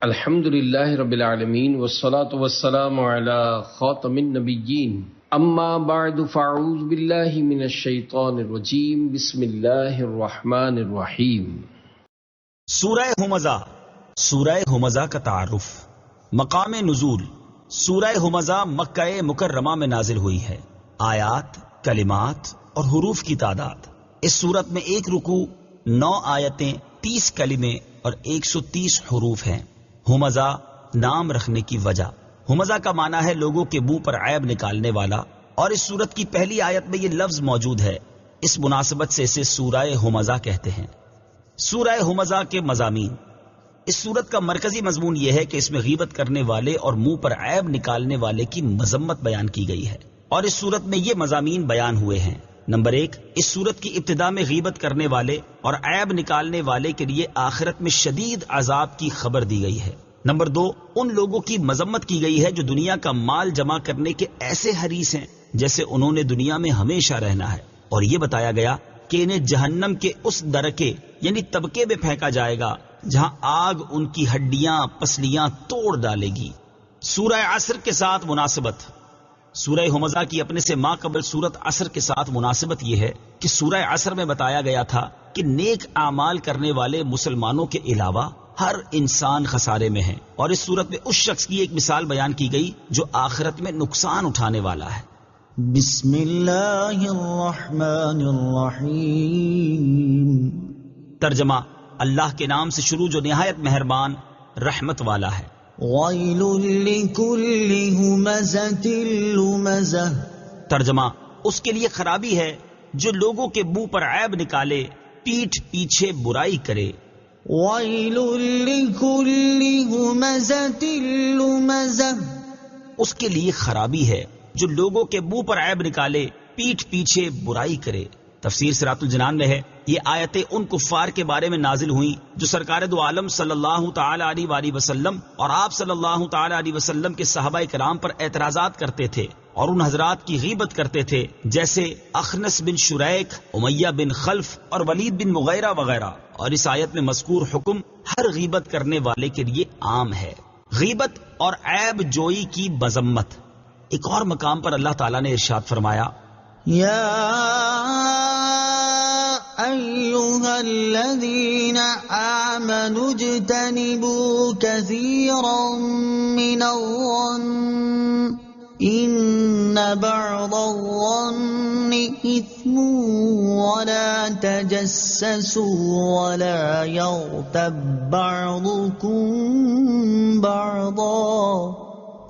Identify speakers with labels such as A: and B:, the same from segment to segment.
A: الحمدللہ رب العالمین والصلاة والسلام علی خاتم النبیین اما بعد فاعوذ باللہ من الشیطان الرجیم بسم اللہ الرحمن الرحیم۔
B: سورہ ہمزہ۔ سورہ ہمزہ کا تعارف۔ مقام نزول۔ سورہ ہمزہ مکہ مکرمہ میں نازل ہوئی ہے۔ آیات، کلمات اور حروف کی تعداد۔ اس سورت میں ایک رکوع، 9 آیتیں، 30 کلمے اور 130 حروف ہیں۔ ہمزہ نام رکھنے کی وجہ۔ ہمزہ کا معنی ہے لوگوں کے منہ پر عیب نکالنے والا، اور اس سورت کی پہلی آیت میں یہ لفظ موجود ہے۔ اس مناسبت سے اسے سورہ ہمزہ کہتے ہیں۔ سورہ ہمزہ کے مضامین۔ اس سورت کا مرکزی مضمون یہ ہے کہ اس میں غیبت کرنے والے اور منہ پر عیب نکالنے والے کی مذمت بیان کی گئی ہے، اور اس سورت میں یہ مضامین بیان ہوئے ہیں۔ نمبر 1، اس سورت کی ابتدا میں غیبت کرنے والے اور عیب نکالنے والے کے لیے آخرت میں شدید عذاب کی خبر دی گئی ہے۔ نمبر 2، ان لوگوں کی مذمت کی گئی ہے جو دنیا کا مال جمع کرنے کے ایسے حریص ہیں جیسے انہوں نے دنیا میں ہمیشہ رہنا ہے، اور یہ بتایا گیا کہ انہیں جہنم کے اس درکے یعنی طبقے میں پھینکا جائے گا جہاں آگ ان کی ہڈیاں پسلیاں توڑ ڈالے گی۔ سورہ عصر کے ساتھ مناسبت۔ سورہ ہمزہ کی اپنے سے ماں قبل سورت عصر کے ساتھ مناسبت یہ ہے کہ سورہ عصر میں بتایا گیا تھا کہ نیک اعمال کرنے والے مسلمانوں کے علاوہ ہر انسان خسارے میں ہے، اور اس سورت میں اس شخص کی ایک مثال بیان کی گئی جو آخرت میں نقصان اٹھانے والا ہے۔
C: بسم اللہ الرحمن الرحیم۔ ترجمہ،
B: اللہ کے نام سے شروع جو نہایت مہربان رحمت والا ہے۔
C: ویل لکل ہمزۃ لمزہ۔
B: ترجمہ، اس کے لیے خرابی ہے جو لوگوں کے منہ پر عیب نکالے، پیٹھ پیچھے برائی کرے۔
C: ویل لکل ہمزۃ لمزہ۔
B: اس کے لیے خرابی ہے جو لوگوں کے منہ پر عیب نکالے، پیٹھ پیچھے برائی کرے۔ تفسیر صراط الجنان میں ہے، یہ آیتیں ان کفار کے بارے میں نازل ہوئیں جو سرکار دو عالم صلی اللہ تعالی علیہ وآلہ وسلم اور آپ صلی اللہ تعالی علیہ وسلم کے صحابہ کرام پر اعتراضات کرتے تھے اور ان حضرات کی غیبت کرتے تھے، جیسے اخنس بن شریک، امیہ بن خلف اور ولید بن مغیرہ وغیرہ۔ اور اس آیت میں مذکور حکم ہر غیبت کرنے والے کے لیے عام ہے۔ غیبت اور عیب جوئی کی مذمت۔ ایک اور مقام پر اللہ تعالیٰ نے ارشاد فرمایا،
C: یا ایہا الذین آمنوا اجتنبوا کثیرا من الظن ان بعض الظن اثم ولا تجسسوا ولا یغتب بعضکم بعضا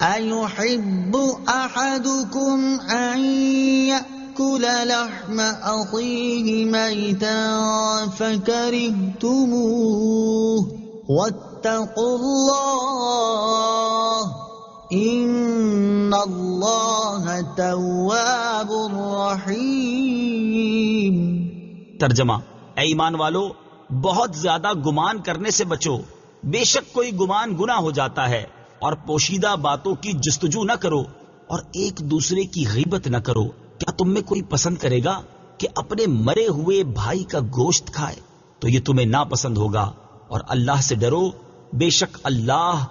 C: أيحب أحدكم أن يأكل لحم أخيه ميتا فكرهتموه واتقوا الله إن الله تواب رحيم۔
B: ترجمہ، اے ایمان والو، بہت زیادہ گمان کرنے سے بچو، بے شک کوئی گمان گناہ ہو جاتا ہے، اور پوشیدہ باتوں کی جستجو نہ کرو، اور ایک دوسرے کی غیبت نہ کرو۔ کیا تم میں کوئی پسند کرے گا کہ اپنے مرے ہوئے بھائی کا گوشت کھائے؟ تو یہ تمہیں ناپسند ہوگا، اور اللہ سے ڈرو، بے شک اللہ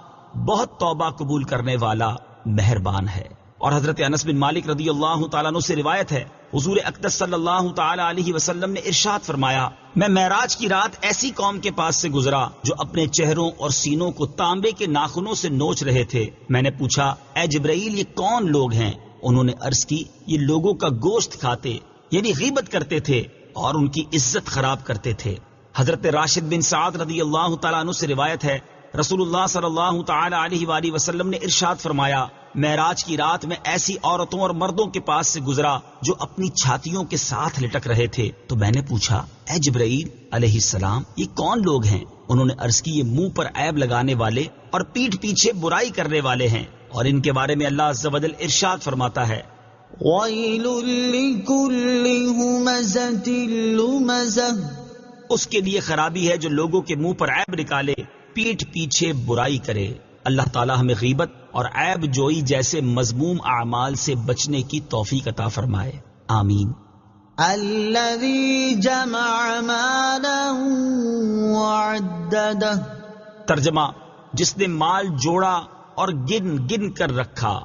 B: بہت توبہ قبول کرنے والا مہربان ہے۔ اور حضرت انس بن مالک رضی اللہ تعالیٰ عنہ سے روایت ہے، حضور اقدس صلی اللہ تعالی علیہ وسلم نے ارشاد فرمایا، میں معراج کی رات ایسی قوم کے پاس سے گزرا جو اپنے چہروں اور سینوں کو تانبے کے ناخنوں سے نوچ رہے تھے۔ میں نے پوچھا، اے جبرائیل، یہ کون لوگ ہیں؟ انہوں نے عرض کی، یہ لوگوں کا گوشت کھاتے یعنی غیبت کرتے تھے اور ان کی عزت خراب کرتے تھے۔ حضرت راشد بن سعد رضی اللہ تعالیٰ عنہ سے روایت ہے، رسول اللہ صلی اللہ تعالی علیہ وآلہ وسلم نے ارشاد فرمایا، معراج کی رات میں ایسی عورتوں اور مردوں کے پاس سے گزرا جو اپنی چھاتیوں کے ساتھ لٹک رہے تھے، تو میں نے پوچھا، اے جبرائیل علیہ السلام، یہ کون لوگ ہیں؟ انہوں نے عرض کی، یہ منہ پر عیب لگانے والے اور پیٹھ پیچھے برائی کرنے والے ہیں، اور ان کے بارے میں اللہ عز و جل ارشاد فرماتا ہے،
C: ویل لکل ہمزۃ لمزہ۔
B: اس کے لیے خرابی ہے جو لوگوں کے منہ پر عیب نکالے، پیٹھ پیچھے برائی کرے۔ اللہ تعالیٰ ہمیں غیبت اور عیب جوئی جیسے مذموم اعمال سے بچنے کی توفیق عطا فرمائے، آمین۔
C: الذی جمع مالا وعددہ۔
B: ترجمہ، جس نے مال جوڑا اور گن گن کر رکھا.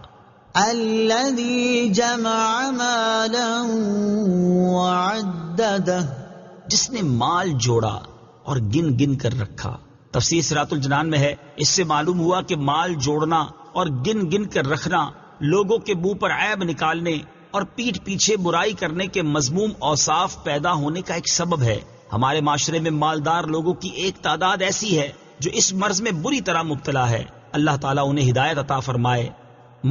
C: الذي جمع مالا وعدده.
B: جس نے مال جوڑا اور گن گن کر رکھا. تفسیر صراط الجنان میں ہے، اس سے معلوم ہوا کہ مال جوڑنا اور گن گن کر رکھنا لوگوں کے منہ پر عیب نکالنے اور پیٹھ پیچھے برائی کرنے کے مذموم اوصاف پیدا ہونے کا ایک سبب ہے. ہمارے معاشرے میں مالدار لوگوں کی ایک تعداد ایسی ہے جو اس مرض میں بری طرح مبتلا ہے. اللہ تعالیٰ انہیں ہدایت عطا فرمائے.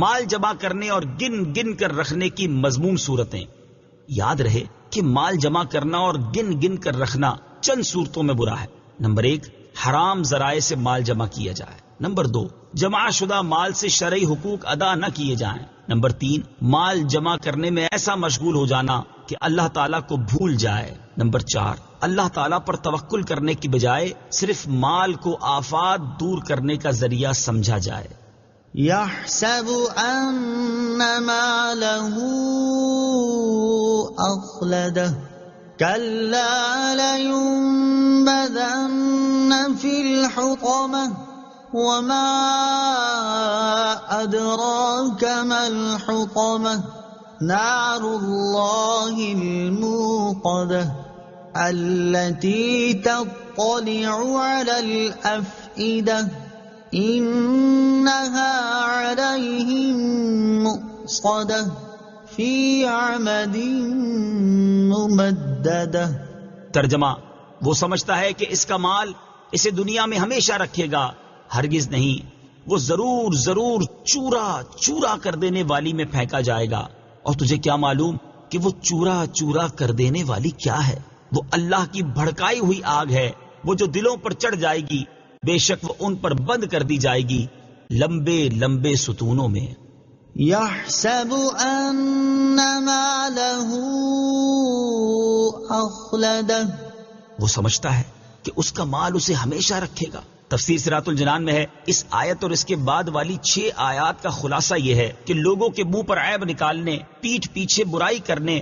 B: مال جمع کرنے اور گن گن کر رکھنے کی مذموم صورتیں. یاد رہے کہ مال جمع کرنا اور گن گن کر رکھنا چند صورتوں میں برا ہے. نمبر 1، حرام ذرائع سے مال جمع کیا جائے. نمبر 2، جمع شدہ مال سے شرعی حقوق ادا نہ کیے جائیں. نمبر 3، مال جمع کرنے میں ایسا مشغول ہو جانا کہ اللہ تعالیٰ کو بھول جائے. نمبر 4، اللہ تعالیٰ پر توکل کرنے کی بجائے صرف مال کو آفات دور کرنے کا ذریعہ سمجھا جائے.
C: يحسب أن ماله أخلده كلا لينبذن في الحطمة وما أدراك ما الحطمة نار الله الموقدة التي تطلع على الأفئدة إنها عليهم مؤصدة في عمد ممددة.
B: ترجمہ، وہ سمجھتا ہے کہ اس کا مال اسے دنیا میں ہمیشہ رکھے گا. ہرگز نہیں، وہ ضرور ضرور چورا چورا کر دینے والی میں پھینکا جائے گا. اور تجھے کیا معلوم کہ وہ چورا چورا کر دینے والی کیا ہے؟ وہ اللہ کی بھڑکائی ہوئی آگ ہے، وہ جو دلوں پر چڑھ جائے گی. بے شک وہ ان پر بند کر دی جائے گی لمبے لمبے ستونوں میں.
C: يحسب أن ماله أخلده.
B: وہ سمجھتا ہے کہ اس کا مال اسے ہمیشہ رکھے گا. تفسیر صراط الجنان میں ہے، اس آیت اور اس کے بعد والی 6 آیات کا خلاصہ یہ ہے کہ لوگوں کے منہ پر عیب نکالنے، پیٹھ پیچھے برائی کرنے،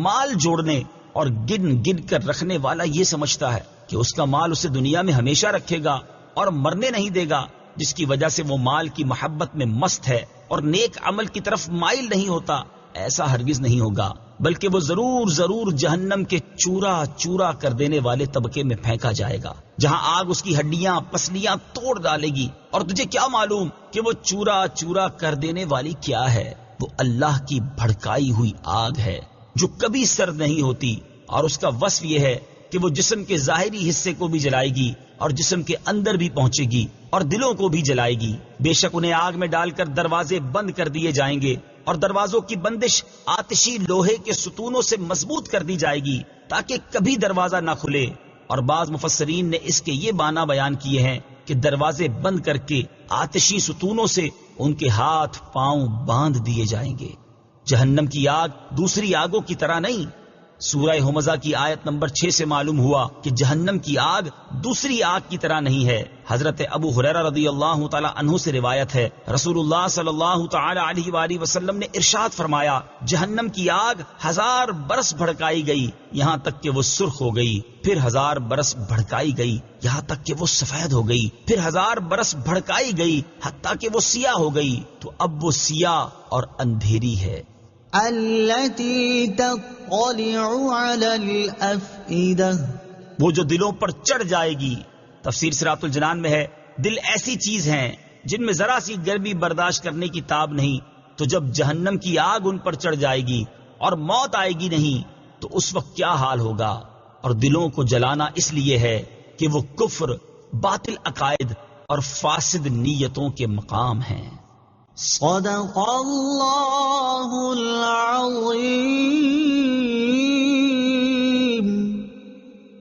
B: مال جوڑنے اور گن گن کر رکھنے والا یہ سمجھتا ہے کہ اس کا مال اسے دنیا میں ہمیشہ رکھے گا اور مرنے نہیں دے گا، جس کی وجہ سے وہ مال کی محبت میں مست ہے اور نیک عمل کی طرف مائل نہیں ہوتا. ایسا ہرگز نہیں ہوگا، بلکہ وہ ضرور ضرور جہنم کے چورا چورا کر دینے والے طبقے میں پھینکا جائے گا، جہاں آگ اس کی ہڈیاں پسلیاں توڑ ڈالے گی. اور تجھے کیا معلوم کہ وہ چورا چورا کر دینے والی کیا ہے؟ وہ اللہ کی بھڑکائی ہوئی آگ ہے جو کبھی سرد نہیں ہوتی، اور اس کا وصف یہ ہے کہ وہ جسم کے ظاہری حصے کو بھی جلائے گی اور جسم کے اندر بھی پہنچے گی اور دلوں کو بھی جلائے گی. بے شک انہیں آگ میں ڈال کر دروازے بند کر دیے جائیں گے اور دروازوں کی بندش آتشی لوہے کے ستونوں سے مضبوط کر دی جائے گی تاکہ کبھی دروازہ نہ کھلے. اور بعض مفسرین نے اس کے یہ معنی بیان کیے ہیں کہ دروازے بند کر کے آتشی ستونوں سے ان کے ہاتھ پاؤں باندھ دیے جائیں گے. جہنم کی آگ دوسری آگوں کی طرح نہیں. سورہ ہمزہ کی آیت نمبر 6 سے معلوم ہوا کہ جہنم کی آگ دوسری آگ کی طرح نہیں ہے. حضرت ابو ہریرہ رضی اللہ تعالی عنہ سے روایت ہے، رسول اللہ صلی اللہ تعالی علیہ وآلہ وسلم نے ارشاد فرمایا، جہنم کی آگ 1000 برس بھڑکائی گئی یہاں تک کہ وہ سرخ ہو گئی، پھر 1000 برس بھڑکائی گئی یہاں تک کہ وہ سفید ہو گئی، پھر 1000 برس بھڑکائی گئی حتیٰ کہ وہ سیاہ ہو گئی. تو اب وہ سیاہ اور اندھیری ہے.
C: التي تطلع على الأفئدة.
B: وہ جو دلوں پر چڑھ جائے گی. تفسیر صراط الجنان میں ہے، دل ایسی چیز ہیں جن میں ذرا سی گرمی برداشت کرنے کی تاب نہیں، تو جب جہنم کی آگ ان پر چڑھ جائے گی اور موت آئے گی نہیں تو اس وقت کیا حال ہوگا. اور دلوں کو جلانا اس لیے ہے کہ وہ کفر، باطل عقائد اور فاسد نیتوں کے مقام ہیں.
C: صدق اللہ العظیم.